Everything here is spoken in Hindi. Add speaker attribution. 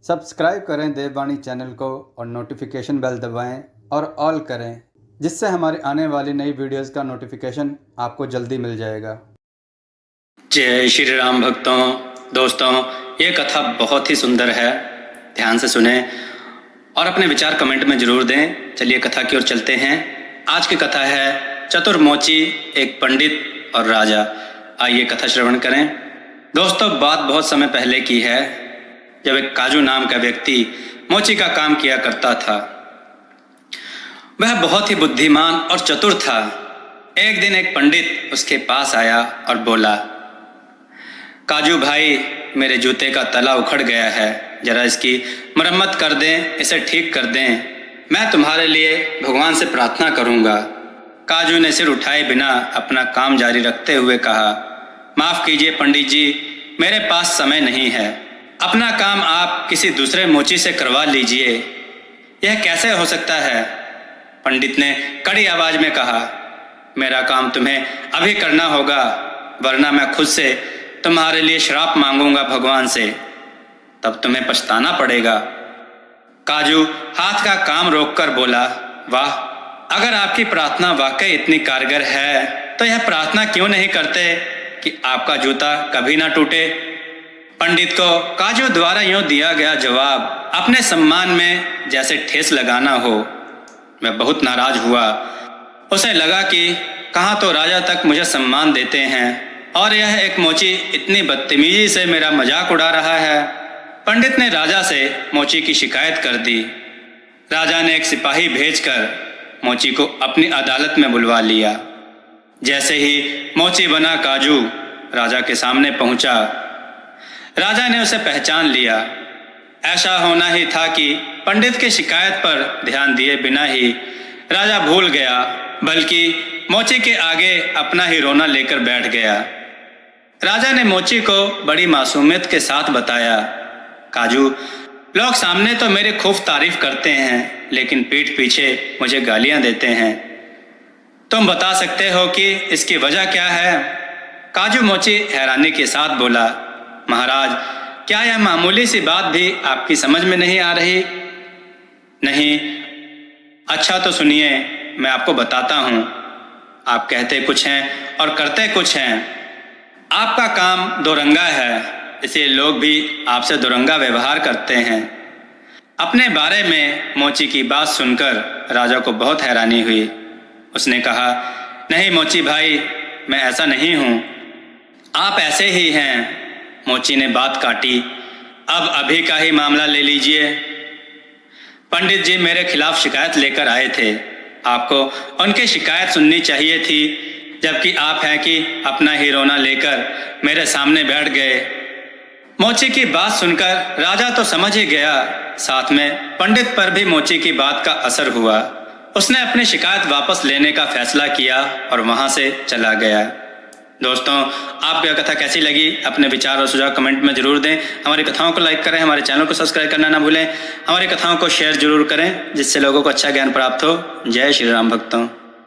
Speaker 1: सब्सक्राइब करें देववाणी चैनल को और नोटिफिकेशन बेल दबाएं और ऑल करें, जिससे हमारी आने वाली नई वीडियोस का नोटिफिकेशन आपको जल्दी मिल जाएगा।
Speaker 2: जय श्री राम भक्तों। दोस्तों, ये कथा बहुत ही सुंदर है, ध्यान से सुने और अपने विचार कमेंट में जरूर दें। चलिए कथा की ओर चलते हैं। आज की कथा है चतुर्मोची, एक पंडित और राजा। आइए कथा श्रवण करें। दोस्तों, बात बहुत समय पहले की है, जब एक काजू नाम का व्यक्ति मोची का काम किया करता था। वह बहुत ही बुद्धिमान और चतुर था। एक दिन एक पंडित उसके पास आया और बोला, काजू भाई, मेरे जूते का तला उखड़ गया है, जरा इसकी मरम्मत कर दें, इसे ठीक कर दें। मैं तुम्हारे लिए भगवान से प्रार्थना करूंगा। काजू ने सिर उठाए बिना अपना काम जारी रखते हुए कहा, माफ कीजिए पंडित जी, मेरे पास समय नहीं है। अपना काम आप किसी दूसरे मोची से करवा लीजिए। यह कैसे हो सकता है? पंडित ने कड़ी आवाज में कहा, मेरा काम तुम्हें अभी करना होगा, वरना मैं खुद से तुम्हारे लिए श्राप मांगूंगा भगवान से, तब तुम्हें पछताना पड़ेगा। काजू हाथ का काम रोककर बोला, वाह, अगर आपकी प्रार्थना वाकई इतनी कारगर है तो यह प्रार्थना क्यों नहीं करते कि आपका जूता कभी ना टूटे। पंडित को काजू द्वारा यूं दिया गया जवाब अपने सम्मान में जैसे ठेस लगाना हो। वह बहुत नाराज हुआ। उसे लगा कि कहाँ तो राजा तक मुझे सम्मान देते हैं और यह एक मोची इतनी बदतमीजी से मेरा मजाक उड़ा रहा है। पंडित ने राजा से मोची की शिकायत कर दी। राजा ने एक सिपाही भेजकर मोची को अपनी अदालत में बुलवा लिया। जैसे ही मोची बना काजू राजा के सामने पहुंचा, राजा ने उसे पहचान लिया। ऐसा होना ही था कि पंडित की शिकायत पर ध्यान दिए बिना ही राजा भूल गया, बल्कि मोची के आगे अपना ही रोना लेकर बैठ गया। राजा ने मोची को बड़ी मासूमियत के साथ बताया, काजू, लोग सामने तो मेरी खूब तारीफ करते हैं, लेकिन पीठ पीछे मुझे गालियां देते हैं। तुम बता सकते हो कि इसकी वजह क्या है? काजू मोची हैरानी के साथ बोला, महाराज, क्या यह मामूली सी बात भी आपकी समझ में नहीं आ रही? नहीं? अच्छा तो सुनिए, मैं आपको बताता हूँ। आप कहते कुछ हैं और करते कुछ हैं। आपका काम दोरंगा है, इसलिए लोग भी आपसे दोरंगा व्यवहार करते हैं। अपने बारे में मोची की बात सुनकर राजा को बहुत हैरानी हुई। उसने कहा, नहीं मोची भाई, मैं ऐसा नहीं हूँ, आप ऐसे ही हैं। मोची ने बात काटी, अब अभी का ही मामला ले लीजिए। पंडित जी मेरे खिलाफ शिकायत लेकर आए थे। आपको उनकी शिकायत सुननी चाहिए थी, जबकि आप हैं कि अपना ही रोना लेकर मेरे सामने बैठ गए। मोची की बात सुनकर राजा तो समझ ही गया, साथ में पंडित पर भी मोची की बात का असर हुआ। उसने अपनी शिकायत वापस लेने का फैसला किया और वहां से चला गया। दोस्तों, आपको यह कथा कैसी लगी? अपने विचार और सुझाव कमेंट में जरूर दें। हमारी कथाओं को लाइक करें, हमारे चैनल को सब्सक्राइब करना ना भूलें। हमारी कथाओं को शेयर जरूर करें, जिससे लोगों को अच्छा ज्ञान प्राप्त हो। जय श्री राम भक्तों।